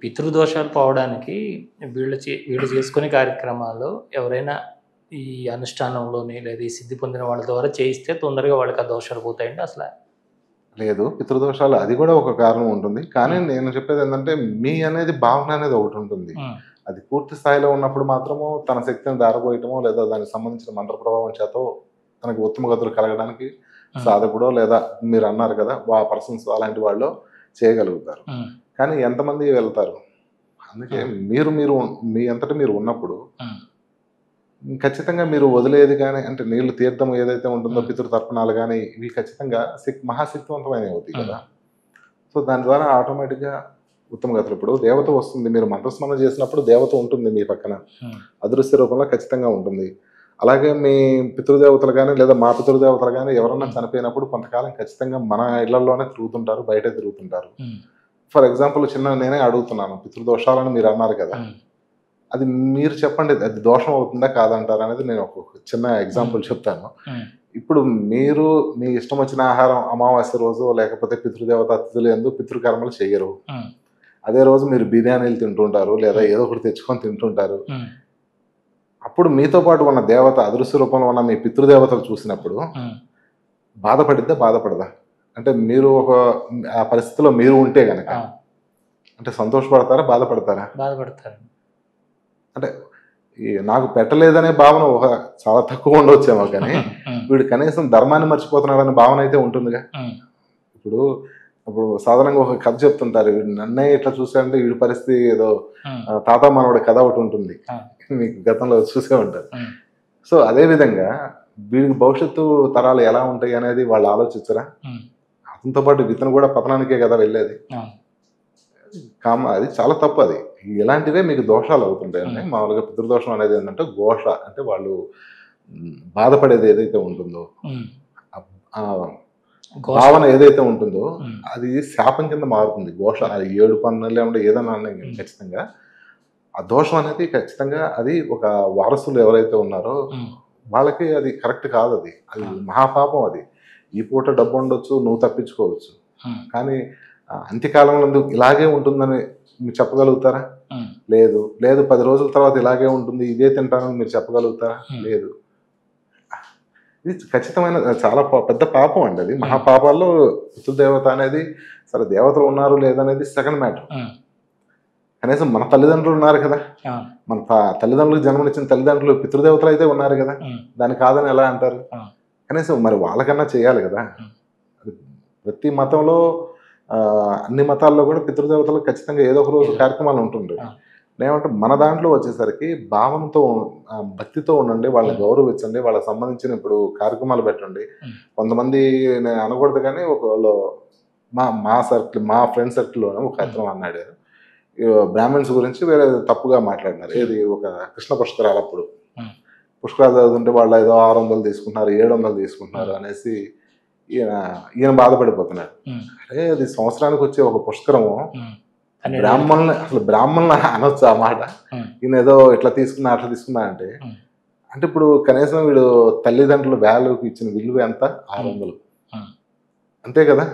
పితృదోషాలు పోవడానికి వీళ్ళు చేసుకునే కార్యక్రమాల్లో ఎవరైనా ఈ అనుష్ఠానంలోని లేదా ఈ సిద్ధి పొందిన వాళ్ళ ద్వారా చేయిస్తే తొందరగా వాళ్ళకి ఆ దోషాలు పోతాయండి అసల? లేదు. పితృదోషాలు అది గూడా ఒక కారణం ఉంటుంది. కానీ నేను చెప్పేదేంటంటే, మీ అనేది భావన అనేది ఒకటుంటుంది. హ్మ్. అది పూర్తి స్థాయిలో ఉన్నప్పుడు మాత్రము తన శక్తిని ధారపోయటమో, లేదా దానికి సంబంధించిన మంత్ర ప్రభావం చేతో తనకి ఉత్తమ గతులు కలగడానికి సాధకుడో, లేదా మీరన్నారు కదా! ఆ పర్సన్స్ అలాంటి వాళ్ళో చేయగలుగుతారు. హ్మ్. కానీ ఎంతమంది వెళ్తారు? అందుకే మీరు మీ అంతట మీరు ఉన్నప్పుడు హ్మ్. ఖచ్చితంగా మీరు వదిలేది గాని అంటే నీళ్ళు తీర్థం ఏదైతే ఉంటుందో పితృతర్పణాలు గాని ఇవి ఖచ్చితంగా మహాశక్తివంతమైనవి అవుతాయి కదా! సో, దాని ద్వారా ఆటోమేటిక్‌గా ఉత్తమ గతులు. ఇప్పుడు దేవత వస్తుంది. మీరు మంత్రస్మరణ చేసినప్పుడు దేవత ఉంటుంది మీ పక్కన. హ్మ్. అదృశ్య రూపంలో ఖచ్చితంగా ఉంటుంది. అలాగే మీ పితృదేవతలు గాని, లేదా మా పితృదేవతలు గాని ఎవరన్నా చనిపోయినప్పుడు కొంతకాలం ఖచ్చితంగా మన ఇళ్లల్లోనే తిరుగుతుంటారు. బయటే తిరుగుతుంటారు. హ్మ్. ఫర్ ఎగ్జాంపుల్ నేనే అడుగుతున్నాను. పితృదోషాలని మీరన్నారు కదా! హ్మ్. అది మీరు చెప్పండి. అది దోషం అవుతుందా? కాదంటారా? అనేది నేను ఒక చిన్న ఎగ్జాంపుల్ చెప్తాను. హ్మ్. ఇప్పుడు మీరు మీ ఇష్టం వచ్చిన ఆహారం అమావాస్య రోజు లేకపోతే పితృదేవత అతిథులు యందు పితృకర్మలు చెయ్యరు. హ్మ్. అదే రోజు మీరు బిర్యానీలు తింటుంటారు. లేదా ఏదో ఒకటి తెచ్చుకొని తింటుంటారు. హ్మ్. అప్పుడు మీతో పాటు ఉన్న దేవత అదృశ్య రూపంలో ఉన్న మీ పితృదేవతలు చూసినప్పుడు హ్మ్. బాధపడిద్దా? బాధపడదా? అంటే మీరు ఆ పరిస్థితిలో మీరు ఉంటే గనక ఆ! అంటే సంతోషపడతారా? బాధపడతారా? బాధపడతారు. అంటే నాకు పెట్టలేదనే భావన చాలా తక్కువ ఉండొచ్చేమో కానీ, హ్మ్. వీడు కనీసం ధర్మాన్ని మర్చిపోతున్నాడనే భావన అయితే ఉంటుందిగా. హ్మ్. ఇప్పుడు ఇప్పుడు సాధారణంగా ఒక కథ చెప్తుంటారు. వీడు నన్నే ఇట్లా చూసాడంటే వీడి పరిస్థితి ఏదో హ్మ్. తాత మనవడి కథ ఒకటి ఉంటుంది. ఆ! మీకు గతంలో చూసే ఉంటారు. హ్మ్. సో, అదే విధంగా వీడికి భవిష్యత్తు తరాలు ఎలా ఉంటాయి అనేది వాళ్ళు ఆలోచించరా? హ్మ్. అతనితో పాటు ఇతను కూడా పతనానికే కదా వెళ్ళేది. అవును. అది చాలా తప్పది. ఇలాంటివే మీకు దోషాలు అవుతుంటాయండి. హ్మ్. మామూలుగా పితృదోషం అనేది ఏంటంటే ఘోష అంటే వాళ్ళు బాధపడేది ఏదైతే ఉంటుందో హ్మ్. ఆ ఘోష. భావన ఏదైతే ఉంటుందో హ్మ్. అది శాపం కింద మారుతుంది. ఘోష అది ఏడుపు అన్నా లేకుంటే ఏదన్నా అన్నా ఖచ్చితంగా ఆ దోషం అనేది ఖచ్చితంగా అది ఒక వారసులు ఎవరైతే ఉన్నారో హ్మ్. వాళ్ళకి అది కరెక్ట్ కాదది. అది ఆ! మహాపాపం అది. ఈ పూట డబ్బుండొచ్చు, నువ్వు తప్పించుకోవచ్చు. హ్మ్. కానీ అంత్యకాలమునందు ఇలాగే ఉంటుందని మీరు చెప్పగలుగుతారా? హ్మ్. లేదు. లేదు 10 రోజుల తర్వాత ఇలాగే ఉంటుంది. ఇదే తింటానని మీరు చెప్పగలుగుతారా? హ్మ్. లేదు. ఇది ఖచ్చితమైన చాలా పెద్ద పాపం అండి అది. హ్మ్. మహాపాపాల్లో పితృదేవత అనేది సరే దేవతలు ఉన్నారు లేదనేది సెకండ్ మ్యాటర్. హ్మ్. కనీసం మన తల్లిదండ్రులు ఉన్నారు కదా! ఆ! మన తల్లిదండ్రులకు జన్మనిచ్చిన తల్లిదండ్రులు పితృదేవతలు అయితే ఉన్నారు కదా! హ్మ్. దాన్ని కాదని ఎలా అంటారు? ఆ! కనీసం మరి వాళ్ళకన్నా చేయాలి కదా! హ్మ్. అది ప్రతి మతంలో అన్ని మతాల్లో కూడా పితృదేవతలకు ఖచ్చితంగా ఏదో ఒక రోజు కార్యక్రమాలు ఉంటుంటాయి. ఆ! నేనేమంటే మన దాంట్లో వచ్చేసరికి భావనతో భక్తితో ఉండండి. వాళ్ళని గౌరవించండి. వాళ్ళకి సంబంధించిన ఇప్పుడు కార్యక్రమాలు పెట్టండి. హ్మ్. కొంతమంది నేను అనకూడదు కానీ ఒకళ్ళు మా ఫ్రెండ్ సర్కిల్‌లోనే ఒక అతను అన్నాడు. బ్రాహ్మిన్స్ గురించి వేరే తప్పుగా మాట్లాడినారు. ఏది ఒక కృష్ణ పుష్కరాలప్పుడు. హ్మ్. పుష్కరాలు చదువుతుంటే వాళ్ళు ఏదో 600 తీసుకుంటున్నారు, 700 తీసుకుంటున్నారు అనేసి ఈయన ఈయన బాధపడిపోతున్నాడు. హ్మ్. అరే! అది సంవత్సరానికి వచ్చే ఒక పుష్కరము. హ్మ్. బ్రాహ్మణుల్ని అనొచ్చా ఆ మాట? హ్మ్. ఈయన ఏదో ఇట్లా తీసుకున్నా, అట్లా తీసుకున్నా అంటే, హ్మ్. అంటే ఇప్పుడు కనీసం వీడు తల్లిదండ్రులు వాల్యూకి ఇచ్చిన విలువ ఎంత? 600. హ్మ్. అంతే కదా!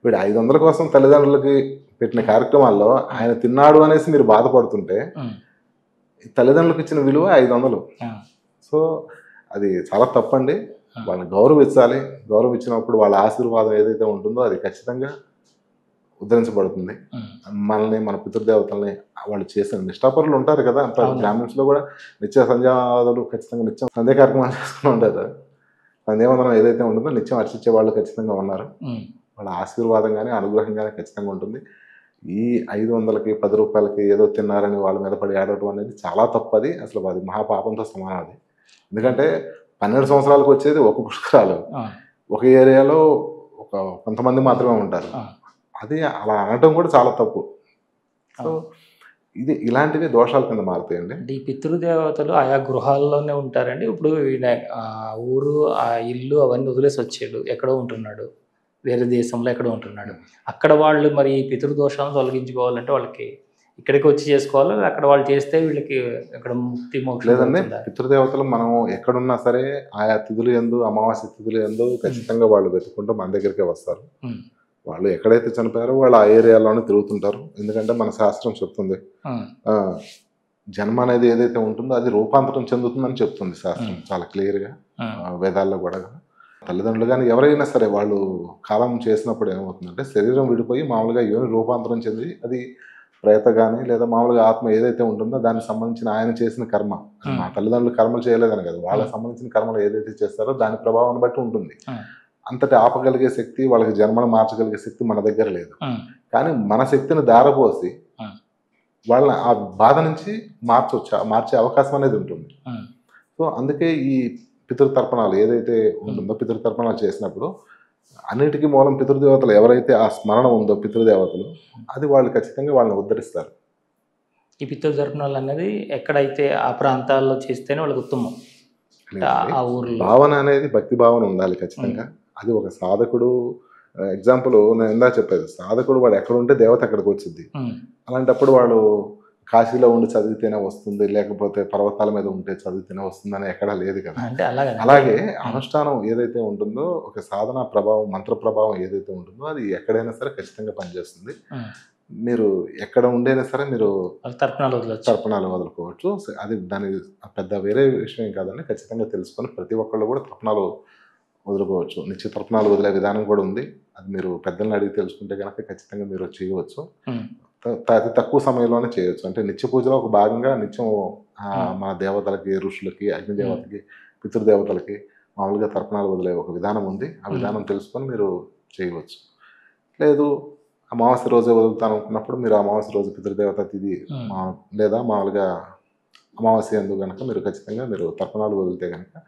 వీడు 500 కోసం తల్లిదండ్రులకి పెట్టిన కార్యక్రమాల్లో ఆయన తిన్నాడు అనేసి మీరు బాధపడుతుంటే, హ్మ్. తల్లిదండ్రులకు ఇచ్చిన విలువ 500. ఆ! సో, అది చాలా తప్పండి. ఆ! వాళ్ళని గౌరవించాలి. గౌరవించినప్పుడు వాళ్ళ ఆశీర్వాదం ఏదైతే ఉంటుందో అది ఖచ్చితంగా ఉద్ధరించబడుతుంది. హ్మ్. మనల్ని, మన పితృదేవతల్ని వాళ్ళు చేసిన నిష్ఠాపరులు ఉంటారు కదా! అవును. బ్రాహ్మిన్స్‌లో కూడా నిత్య సంధ్యావాదులు ఖచ్చితంగా నిత్యం సంధ్యా కార్యక్రమాలు చేస్తూ ఉంటారు. సంధ్యావందనం ఏదైతే ఉంటుందో నిత్యం అర్చించే వాళ్ళు ఖచ్చితంగా ఉన్నారు. హ్మ్. వాళ్ళ ఆశీర్వాదం గాని, అనుగ్రహం గాని ఖచ్చితంగా ఉంటుంది. ఈ 500కి, రూ. 10కి ఏదో తిన్నారని వాళ్ళ మీద పడి ఏడవటం అనేది చాలా తప్పది. అసలు అది మహాపాపంతో సమానం అది. ఎందుకంటే 12 సంవత్సరాలకు వచ్చేది ఒక పుష్కరాలు. ఆ! ఒక ఏరియాలో ఒక కొంతమంది మాత్రమే ఉంటారు. ఆ! అది అలా అనటం కూడా చాలా తప్పు. సో ఇది ఇలాంటివి దోషాల కింద మారుతాయండి. అంటే ఈ పితృదేవతలు ఆయా గృహాల్లోనే ఉంటారండి. ఇప్పుడు ఈయన ఊరు, ఆ ఇల్లు అవన్నీ వదిలేసి వచ్చాడు. ఎక్కడో ఉంటున్నాడు. వేరే దేశంలో ఎక్కడో ఉంటున్నాడు. అక్కడ వాళ్ళు మరి ఈ పితృదోషాలను తొలగించుకోవాలంటే వాళ్ళకి ఇక్కడికి వచ్చి చేసుకోవాలా? అక్కడ వాళ్ళు చేస్తే వీళ్ళకి అక్కడ ముక్తి మోక్షం లేదండి, దొరుకుతుందా? పితృదేవతలు మనం ఎక్కడున్నా సరే ఆయా తిథులు యందు, అమావాస్య తిథులు యందు ఖచ్చితంగా వాళ్ళు వెతుక్కుంటూ మన దగ్గరికే వస్తారు. హ్మ్. వాళ్ళు ఎక్కడైతే చనిపోయారో వాళ్ళు ఆ ఏరియాలోనే తిరుగుతుంటారు. ఎందుకంటే మన శాస్త్రం చెప్తుంది, హ్మ్. జన్మ అనేది ఏదైతే ఉంటుందో అది రూపాంతరం చెందుతుందని చెప్తుంది శాస్త్రం చాలా క్లియర్గా. వేదాల్లో కూడా తల్లిదండ్రులు కానీ ఎవరైనా సరే వాళ్ళు కాలం చేసినప్పుడు ఏమవుతుందంటే శరీరం విడిపోయి మామూలుగా యోని రూపాంతరం చెంది అది ప్రేత కానీ లేదా మామూలుగా ఆత్మ ఏదైతే ఉంటుందో దానికి సంబంధించిన ఆయన చేసిన కర్మ, మా తల్లిదండ్రులు కర్మలు చేయలేదని కదా, వాళ్ళకి సంబంధించిన కర్మలు ఏదైతే చేస్తారో దాని ప్రభావాన్ని బట్టి ఉంటుంది. అంతటి ఆపగలిగే శక్తి, వాళ్ళకి జన్మను మార్చగలిగే శక్తి మన దగ్గర లేదు. కానీ మన శక్తిని దారపోసి వాళ్ళని ఆ బాధ నుంచి మార్చే అవకాశం అనేది ఉంటుంది. సో అందుకే ఈ పితృతర్పణాలు ఏదైతే ఉంటుందో, పితృతర్పణాలు చేసినప్పుడు అన్నిటికీ మూలం పితృదేవతలు ఎవరైతే ఆ స్మరణ ఉందో పితృదేవతలు, అది వాళ్ళు ఖచ్చితంగా వాళ్ళని ఉద్ధరిస్తారు. ఈ పితృతర్పణాలు అనేది ఎక్కడైతే ఆ ప్రాంతాల్లో చేస్తేనే వాళ్ళకి ఉత్తమం. ఆ ఊర్లో భావన అనేది భక్తి భావన ఉండాలి ఖచ్చితంగా. అది ఒక సాధకుడు ఎగ్జాంపుల్ నేను ఇందా చెప్పేది, సాధకుడు వాడు ఎక్కడ ఉంటే దేవత అక్కడికి వచ్చింది. అలాంటప్పుడు వాడు కాశీలో ఉండి చదివితేనే వస్తుంది, లేకపోతే పర్వతాల మీద ఉంటే చదివితేనే వస్తుందని ఎక్కడా లేదు కదా. అలాగే అనుష్ఠానం ఏదైతే ఉంటుందో, ఒక సాధన ప్రభావం, మంత్ర ప్రభావం ఏదైతే ఉంటుందో అది ఎక్కడైనా సరే ఖచ్చితంగా పనిచేస్తుంది. మీరు ఎక్కడ ఉండైనా సరే మీరు తర్పణాలు వదులుకోవచ్చు. అది దాని పెద్ద వేరే విషయం కాదని ఖచ్చితంగా తెలుసుకొని ప్రతి ఒక్కళ్ళు కూడా తర్పణాలు వదులుకోవచ్చు. నిత్య తర్పణాలు వదిలే విధానం కూడా ఉంది. అది మీరు పెద్దల్ని అడిగి తెలుసుకుంటే కనుక ఖచ్చితంగా మీరు చేయవచ్చు. అతి తక్కువ సమయంలోనే చేయొచ్చు. అంటే నిత్య పూజలో ఒక భాగంగా నిత్యం మన దేవతలకి, ఋషులకి, అగ్నిదేవతకి, పితృదేవతలకి మామూలుగా తర్పణాలు వదిలే ఒక విధానం ఉంది. ఆ విధానం తెలుసుకొని మీరు చేయవచ్చు. లేదు అమావాస్య రోజే వదులుతాను అనుకున్నప్పుడు మీరు అమావాస్య రోజు పితృదేవత తిథి లేదా మామూలుగా అమావాస్య ఎందుకు కనుక మీరు ఖచ్చితంగా మీరు తర్పణాలు వదిలితే కనుక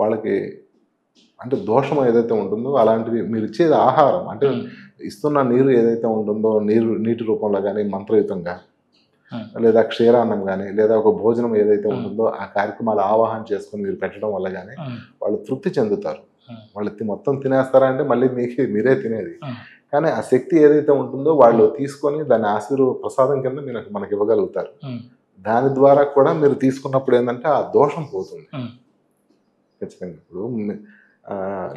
వాళ్ళకి అంటే దోషం ఏదైతే ఉంటుందో అలాంటివి మీరు ఇచ్చేది ఆహారం అంటే ఇస్తున్న నీరు ఏదైతే ఉంటుందో నీటి రూపంలో కానీ మంత్రయుతంగా లేదా క్షీరాన్నం కానీ లేదా ఒక భోజనం ఏదైతే ఉంటుందో ఆ కార్యక్రమాలు ఆవాహన చేసుకొని మీరు పెట్టడం వల్ల కానీ వాళ్ళు తృప్తి చెందుతారు. వాళ్ళు మొత్తం తినేస్తారా అంటే మళ్ళీ మీరే తినేది. కానీ ఆ శక్తి ఏదైతే ఉంటుందో వాళ్ళు తీసుకొని దాన్ని ప్రసాదం కింద మనకి ఇవ్వగలుగుతారు. దాని ద్వారా కూడా మీరు తీసుకున్నప్పుడు ఏంటంటే ఆ దోషం పోతుంది ఖచ్చితంగా. ఇప్పుడు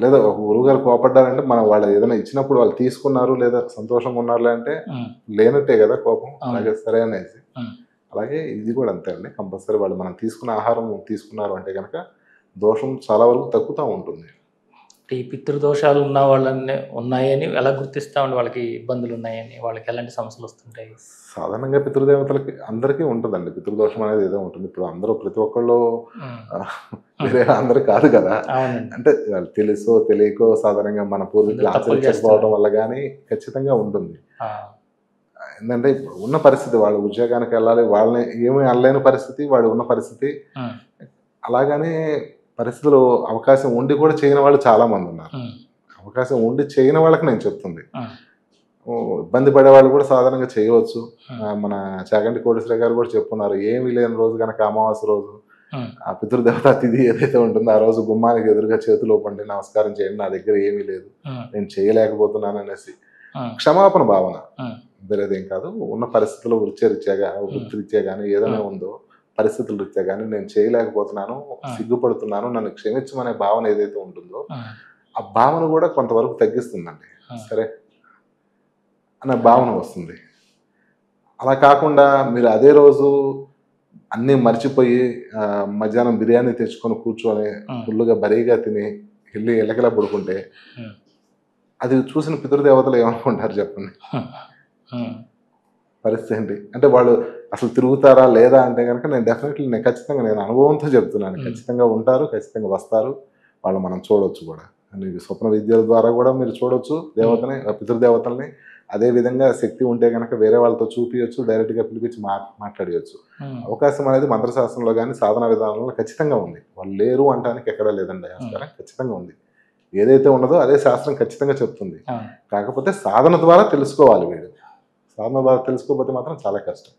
లేదా ఒక గురువుగారు కోపడ్డారంటే మనం వాళ్ళు ఏదైనా ఇచ్చినప్పుడు వాళ్ళు తీసుకున్నారు లేదా సంతోషంగా ఉన్నారు అంటే లేనట్టే కదా కోపం. అలాగే సరే అనేసి అలాగే ఇది కూడా అంతే అండి. కంపల్సరీ వాళ్ళు మనం తీసుకున్న ఆహారం తీసుకున్నారు అంటే కనుక దోషం చాలా వరకు తగ్గుతూ ఉంటుంది. ఈ పితృదోషాలు ఉన్న వాళ్ళని ఉన్నాయని ఎలా గుర్తిస్తామండి? వాళ్ళకి ఇబ్బందులు ఉన్నాయని, వాళ్ళకి ఎలాంటి సమస్యలు వస్తుంటాయి? సాధారణంగా పితృదేవతలకి అందరికీ ఉంటుందండి పితృదోషం అనేది ఏదో ఉంటుంది. ఇప్పుడు అందరూ ప్రతి ఒక్కళ్ళు వేరే అందరూ కాదు కదా. అంటే తెలుసో తెలియకో సాధారణంగా మన పూర్వీకులు ఆచరించకపోవడం వల్ల కానీ ఖచ్చితంగా ఉంటుంది. ఎందుకంటే ఉన్న పరిస్థితి, వాళ్ళు ఉద్యోగానికి వెళ్ళాలి, వాళ్ళని ఏమీ అనలేని పరిస్థితి, వాడు ఉన్న పరిస్థితి. అలాగనే పరిస్థితులు అవకాశం ఉండి కూడా చేయని వాళ్ళు చాలా మంది ఉన్నారు. అవకాశం ఉండి చేయని వాళ్ళకి నేను చెప్తుంది. ఇబ్బంది పడేవాళ్ళు కూడా సాధారణంగా చేయవచ్చు. మన చాగంటి కోటేశ్వర గారు కూడా చెప్పున్నారు, ఏమీ లేని రోజు కనుక అమావాస్య రోజు ఆ పితృదేవత తిథి ఏదైతే ఉంటుందో ఆ రోజు గుమ్మానికి ఎదురుగా చేతిలో పండి నమస్కారం చేయండి, నా దగ్గర ఏమీ లేదు, నేను చేయలేకపోతున్నాను అనేసి క్షమాపణ భావన, వేరేదేం కాదు. ఉన్న పరిస్థితుల్లో వృత్తిరీత్యా కానీ ఏదైనా ఉందో పరిస్థితుల రీత్యా కానీ నేను చేయలేకపోతున్నాను, సిగ్గుపడుతున్నాను, నన్ను క్షమించమనే భావన ఏదైతే ఉంటుందో ఆ భావన కూడా కొంతవరకు తగ్గిస్తుందండి. సరే అనే భావన వస్తుంది. అలా కాకుండా మీరు అదే రోజు అన్నీ మర్చిపోయి మధ్యాహ్నం బిర్యానీ తెచ్చుకొని కూర్చొని ఫుల్లుగా బరీగా తిని వెళ్ళి ఎలకలా పడుకుంటే అది చూసిన పితృదేవతలు ఏమనుకుంటారు చెప్పండి? పరిస్థితి ఏంటి అంటే వాళ్ళు అసలు తిరుగుతారా లేదా అంటే కనుక నేను ఖచ్చితంగా నేను అనుభవంతో చెప్తున్నాను. ఖచ్చితంగా ఉంటారు, ఖచ్చితంగా వస్తారు. వాళ్ళు మనం చూడవచ్చు కూడా. స్వప్న విద్యల ద్వారా కూడా మీరు చూడవచ్చు దేవతని, పితృదేవతల్ని. అదే విధంగా శక్తి ఉంటే కనుక వేరే వాళ్ళతో చూపించవచ్చు, డైరెక్ట్గా పిలిపించి మాట్లాడవచ్చు. అవకాశం అనేది మంత్రశాస్త్రంలో కానీ సాధన విధానంలో ఖచ్చితంగా ఉంది. వాళ్ళు లేరు అంటానికి ఎక్కడా లేదండి. ఆస్కారం ఖచ్చితంగా ఉంది. ఏదైతే ఉన్నదో అదే శాస్త్రం ఖచ్చితంగా చెప్తుంది. కాకపోతే సాధన ద్వారా తెలుసుకోవాలి వీడు. ఆత్మ బాధ తెలుసుకోకపోతే మాత్రం చాలా కష్టం.